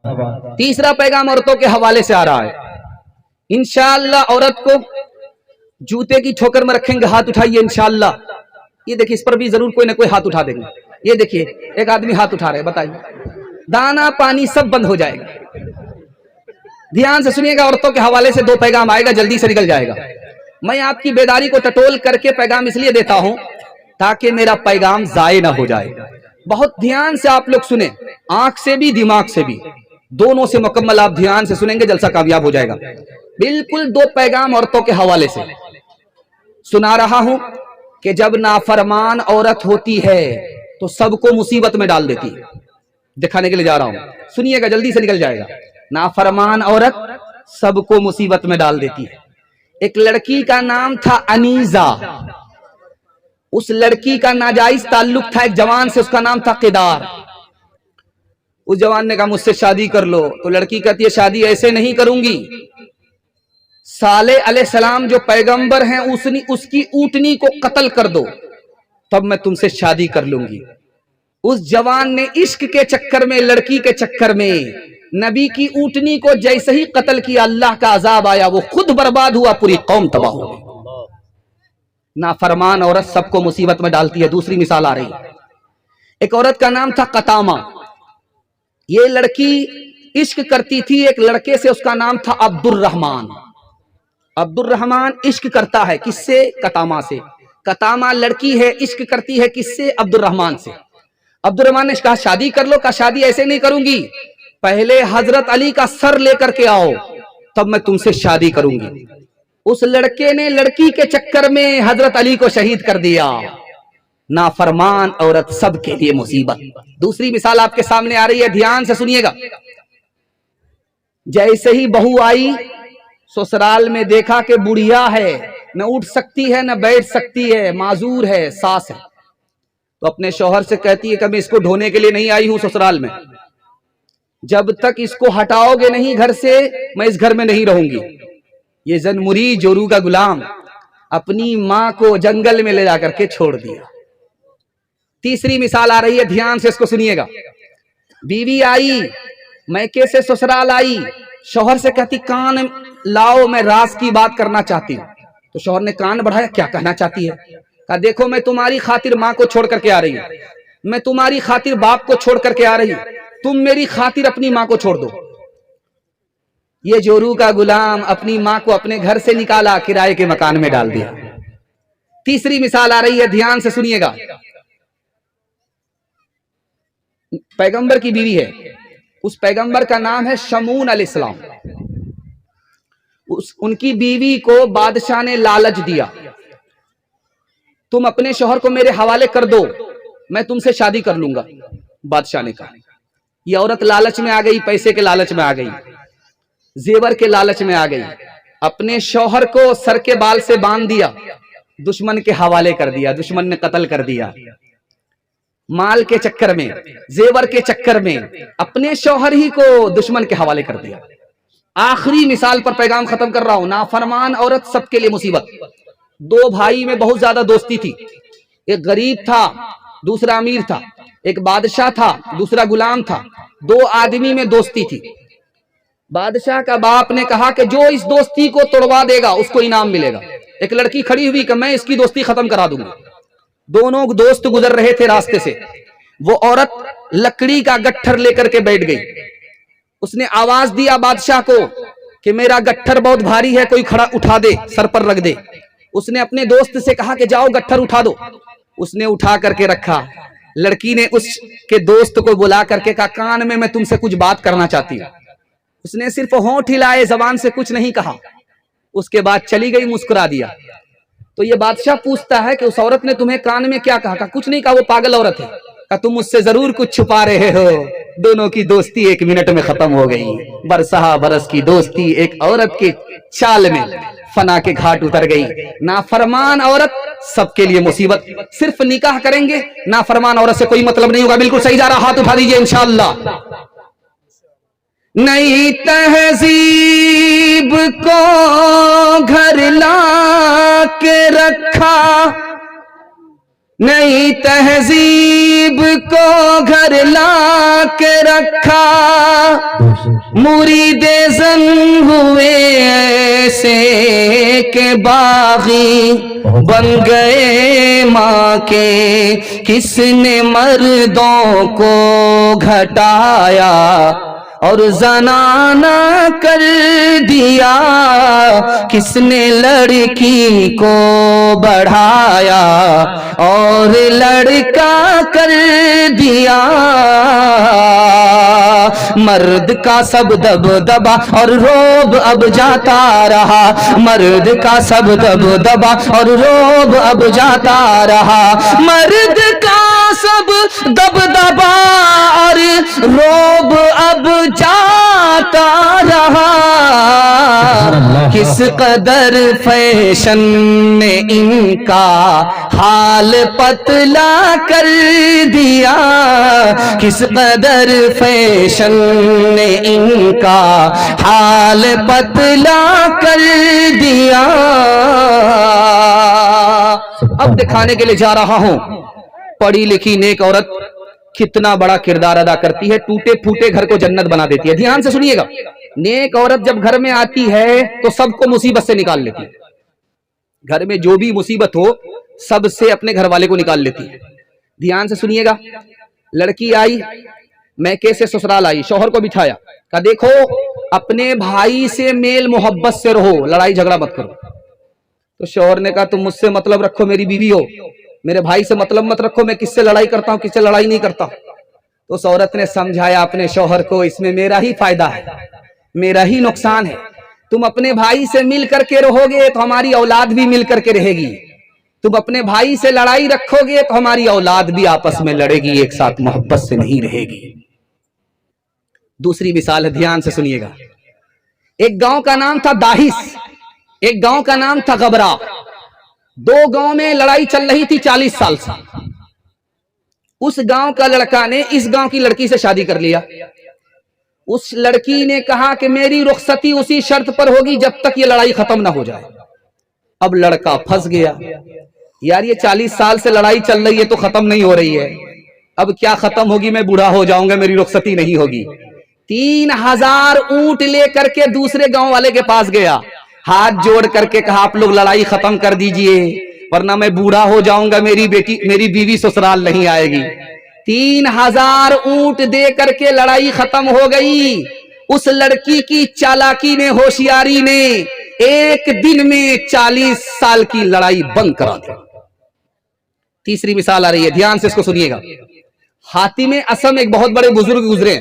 तीसरा पैगाम औरतों के हवाले से आ रहा है। इंशाअल्लाह औरत को जूते की ठोकर में रखेंगे, हाथ उठाइए इंशाअल्लाह। ये देखिए, इस पर भी जरूर कोई ना कोई हाथ उठा देंगे। ये देखिए, एक आदमी हाथ उठा रहे हैं, बताइए। दाना पानी सब बंद हो जाएगा। ध्यान से सुनिएगा, औरतों के हवाले से 2 पैगाम आएगा, जल्दी से निकल जाएगा। मैं आपकी बेदारी को टटोल करके पैगाम इसलिए देता हूं ताकि मेरा पैगाम जाये ना हो जाए। बहुत ध्यान से आप लोग सुने, आंख से भी दिमाग से भी, दोनों से मुकम्मल आप ध्यान से सुनेंगे, जलसा कामयाब हो जाएगा। बिल्कुल 2 पैगाम औरतों के हवाले से सुना रहा हूं कि जब नाफरमान औरत होती है तो सबको मुसीबत में डाल देती है। दिखाने के लिए जा रहा हूं, सुनिएगा, जल्दी से निकल जाएगा। नाफरमान औरत सबको मुसीबत में डाल देती है। एक लड़की का नाम था अनीजा। उस लड़की का नाजायज ताल्लुक था एक जवान से, उसका नाम था किदार। उस जवान ने कहा मुझसे शादी कर लो, तो लड़की कहती है शादी ऐसे नहीं करूंगी, सालेह अलैहिस्सलाम जो पैगंबर हैं उसकी ऊँटनी को कत्ल कर दो, तब मैं तुमसे शादी कर लूंगी। उस जवान ने इश्क के चक्कर में, लड़की के चक्कर में नबी की ऊँटनी को जैसे ही कत्ल किया, अल्लाह का अजाब आया, वो खुद बर्बाद हुआ, पूरी कौम तबाह हो गई। नाफरमान औरत सबको मुसीबत में डालती है। दूसरी मिसाल आ रही है, एक औरत का नाम था कतामा। ये लड़की इश्क करती थी एक लड़के से, उसका नाम था अब्दुर्रहमान। अब्दुर्रहमान इश्क करता है किससे? कतामा से। कतामा लड़की है, इश्क करती है किससे? अब्दुर्रहमान से। अब्दुर्रहमान ने कहा शादी कर लो, कहा शादी ऐसे नहीं करूंगी, पहले हजरत अली का सर लेकर के आओ, तब मैं तुमसे शादी करूंगी। उस लड़के ने लड़की के चक्कर में हजरत अली को शहीद कर दिया। नाफरमान औरत सबके लिए मुसीबत। दूसरी मिसाल आपके सामने आ रही है, ध्यान से सुनिएगा। जैसे ही बहू आई, ससुराल में देखा कि बुढ़िया है, न उठ सकती है न बैठ सकती है, माजूर है, सास है, तो अपने शौहर से कहती है कि मैं इसको ढोने के लिए नहीं आई हूं ससुराल में, जब तक इसको हटाओगे नहीं घर से, मैं इस घर में नहीं रहूंगी। ये जनमुरी जोरू का गुलाम अपनी मां को जंगल में ले जाकर के छोड़ दिया। तीसरी मिसाल आ रही है, ध्यान से इसको सुनिएगा। बीवी आई, मैके से ससुराल आई, शौहर से कहती कान लाओ, मैं राज की बात करना चाहती हूँ। तो शौहर ने कान बढ़ाया, क्या कहना चाहती है? कहा देखो, मैं तुम्हारी खातिर माँ को छोड़ करके आ रही हूँ, मैं तुम्हारी खातिर बाप को छोड़ करके आ रही हूँ, तुम मेरी खातिर अपनी माँ को छोड़ दो। ये जोरू का गुलाम अपनी माँ को अपने घर से निकाला, किराए के मकान में डाल दिया। तीसरी मिसाल आ रही है, ध्यान से सुनिएगा। पैगंबर की बीवी है, उस पैगंबर का नाम है शमून अलैहिस्सलाम। उनकी बीवी को बादशाह ने लालच दिया, तुम अपने शौहर को मेरे हवाले कर दो, मैं तुमसे शादी कर लूंगा। बादशाह ने कहा। यह औरत लालच में आ गई, पैसे के लालच में आ गई, जेवर के लालच में आ गई, अपने शौहर को सर के बाल से बांध दिया, दुश्मन के हवाले कर दिया, दुश्मन ने कत्ल कर दिया। माल के चक्कर में, जेवर के चक्कर में अपने शौहर ही को दुश्मन के हवाले कर दिया। आखिरी मिसाल पर पैगाम खत्म कर रहा हूं। नाफरमान औरत सबके लिए मुसीबत। 2 भाई में बहुत ज्यादा दोस्ती थी, एक गरीब था, दूसरा अमीर था, एक बादशाह था, दूसरा गुलाम था। 2 आदमी में दोस्ती थी। बादशाह का बाप ने कहा कि जो इस दोस्ती को तोड़वा देगा उसको इनाम मिलेगा। एक लड़की खड़ी हुई कि मैं इसकी दोस्ती खत्म करा दूंगा। दोनों दोस्त गुजर रहे थे रास्ते से, वो औरत लकड़ी का गट्ठर लेकर के बैठ गई। उसने आवाज दिया बादशाह को कि मेरा गट्ठर बहुत भारी है, कोई खड़ा उठा दे, सर पर रख दे। उसने अपने दोस्त से कहा कि जाओ गट्ठर उठा दो। उसने उठा करके रखा। लड़की ने उसके दोस्त को बुला करके कहा कान में मैं तुमसे कुछ बात करना चाहती हूँ। उसने सिर्फ होंठ हिलाए, जबान से कुछ नहीं कहा। उसके बाद चली गई, मुस्कुरा दिया। तो ये बादशाह पूछता है कि उस औरत ने तुम्हें कान में क्या कहा? कुछ नहीं कहा, वो पागल औरत है। कहा तुम मुझसे जरूर कुछ छुपा रहे हो। दोनों की दोस्ती 1 मिनट में खत्म हो गई। बरसहा बरस की दोस्ती एक औरत के चाल में फना के घाट उतर गई। नाफरमान औरत सबके लिए मुसीबत। सिर्फ निकाह करेंगे, नाफरमान औरत से कोई मतलब नहीं होगा। बिल्कुल सही जा रहा, हाथ उठा दीजिए इंशाअल्लाह। नई तहजीब को घर ला के रखा, नई तहजीब को घर ला के रखा, मुरीदे जंग हुए ऐसे के बागी बन गए माँ के। किसने मर्दों को घटाया और जनाना कर दिया, किसने लड़की को बढ़ाया और लड़का कर दिया। मर्द का सब दबदबा और रोब अब जाता रहा, मर्द का सब दबदबा और रोब अब जाता रहा, मर्द का सब दबदबा और रोब अब जाता रहा। किस कदर फैशन ने इनका हाल पतला कर दिया, किस कदर फैशन ने इनका हाल पतला कर दिया। अब दिखाने के लिए जा रहा हूं पढ़ी लिखी नेक औरत कितना बड़ा किरदार अदा करती है, टूटे फूटे घर को जन्नत बना देती है। ध्यान से सुनिएगा, नेक औरत जब घर में आती है तो सबको मुसीबत से निकाल लेती है। घर में जो भी मुसीबत हो सबसे अपने घर वाले को निकाल लेती है। ध्यान से सुनिएगा, लड़की आई, मैके से ससुराल आई, शौहर को बिठाया, कहा देखो अपने भाई से मेल मोहब्बत से रहो, लड़ाई झगड़ा मत करो। तो शौहर ने कहा तुम मुझसे मतलब रखो, मेरी बीवी हो, मेरे भाई से मतलब मत रखो, मैं किससे लड़ाई करता हूं, किससे लड़ाई नहीं करता। तो उस औरत ने समझाया अपने शौहर को, इसमें मेरा ही फायदा है, मेरा ही नुकसान है। तुम अपने भाई से मिल करके रहोगे तो हमारी औलाद भी मिल करके रहेगी, तुम अपने भाई से लड़ाई रखोगे तो हमारी औलाद भी आपस में लड़ेगी, एक साथ मोहब्बत से नहीं रहेगी। दूसरी मिसाल है, ध्यान से सुनिएगा। एक गांव का नाम था दाहिस, एक गांव का नाम था गबरा। दो गांव में लड़ाई चल रही थी 40 साल से। उस गांव का लड़का ने इस गांव की लड़की से शादी कर लिया। उस लड़की ने कहा कि मेरी रुखसती उसी शर्त पर होगी जब तक ये लड़ाई खत्म ना हो जाए। अब लड़का फंस गया, यार ये 40 साल से लड़ाई चल रही है तो खत्म नहीं हो रही है, अब क्या खत्म होगी, मैं बूढ़ा हो जाऊंगा, मेरी रुखसती नहीं होगी। 3000 ऊंट लेकर के दूसरे गांव वाले के पास गया, हाथ जोड़ करके कहा आप लोग लड़ाई खत्म कर दीजिए वरना मैं बूढ़ा हो जाऊंगा, मेरी बीवी ससुराल नहीं आएगी। 3000 ऊंट दे करके लड़ाई खत्म हो गई। उस लड़की की चालाकी ने, होशियारी ने एक दिन में 40 साल की लड़ाई बंद करा दी। तीसरी मिसाल आ रही है, ध्यान से इसको सुनिएगा। हातिम असम एक बहुत बड़े बुजुर्ग गुजरे,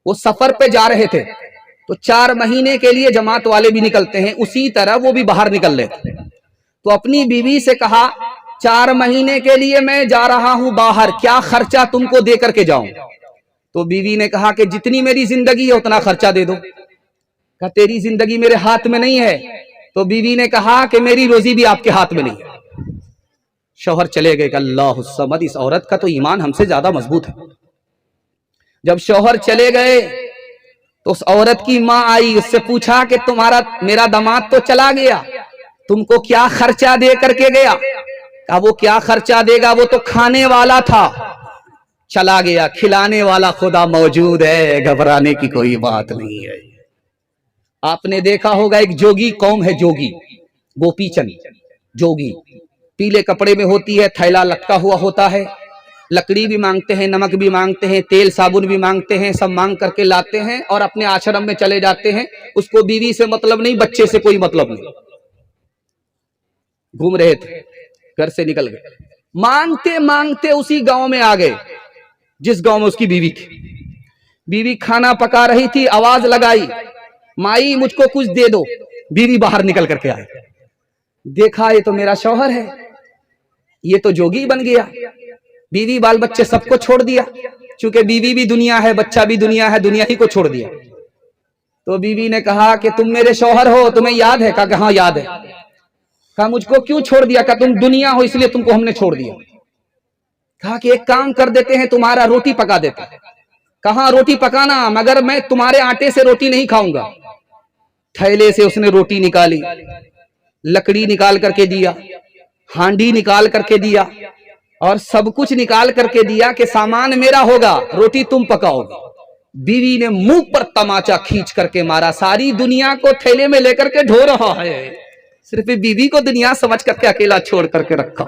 वो सफर पे जा रहे थे तो 4 महीने के लिए जमात वाले भी निकलते हैं, उसी तरह वो भी बाहर निकल रहे थे। तो अपनी बीवी से कहा 4 महीने के लिए मैं जा रहा हूं बाहर, क्या खर्चा तुमको दे करके जाऊं। तो बीवी ने कहा कि जितनी मेरी जिंदगी है उतना खर्चा दे दो। कहा तेरी जिंदगी मेरे हाथ में नहीं है। तो बीवी ने कहा कि मेरी रोजी भी आपके हाथ में नहीं है। शौहर चले गए, अल्लाह समद, इस औरत का तो ईमान हमसे ज्यादा मजबूत है। जब शौहर चले गए तो उस औरत की माँ आई, उससे पूछा कि तुम्हारा मेरा दामाद तो चला गया, तुमको क्या खर्चा दे करके गया। कहा वो क्या खर्चा देगा, वो तो खाने वाला था, चला गया, खिलाने वाला खुदा मौजूद है, घबराने की कोई बात नहीं है। आपने देखा होगा एक जोगी कौम है, जोगी गोपीचंद जोगी, पीले कपड़े में होती है, थैला लटका हुआ होता है, लकड़ी भी मांगते हैं, नमक भी मांगते हैं, तेल साबुन भी मांगते हैं, सब मांग करके लाते हैं और अपने आश्रम में चले जाते हैं। उसको बीवी से मतलब नहीं, बच्चे से कोई मतलब नहीं। घूम रहे थे, घर से निकल गए, मांगते मांगते उसी गांव में आ गए जिस गांव में उसकी बीवी थी। बीवी खाना पका रही थी, आवाज लगाई, माई मुझको कुछ दे दो। बीवी बाहर निकल करके आई, देखा ये तो मेरा शौहर है, ये तो जोगी बन गया। बीवी बाल बच्चे सबको छोड़ दिया, चूंकि बीवी भी दुनिया है, बच्चा भी दुनिया है, दुनिया ही को छोड़ दिया। तो बीवी ने कहा कि तुम मेरे शौहर हो, तुम्हें याद है? कहा कि हाँ याद है। कहा मुझको क्यों छोड़ दिया? कहा तुम दुनिया हो इसलिए तुमको हमने छोड़ दिया। कहा कि एक काम कर देते हैं, तुम्हारा रोटी पका देते हैं। कहा रोटी पकाना, मगर मैं तुम्हारे आटे से रोटी नहीं खाऊंगा। थैले से उसने रोटी निकाली, लकड़ी निकाल करके दिया, हांडी निकाल करके दिया, और सब कुछ निकाल करके दिया कि सामान मेरा होगा, रोटी तुम पकाओगे। बीवी ने मुंह पर तमाचा खींच करके मारा, सारी दुनिया को थैले में लेकर के ढो रहा है, सिर्फ बीवी को दुनिया समझ करके अकेला छोड़ करके रखा।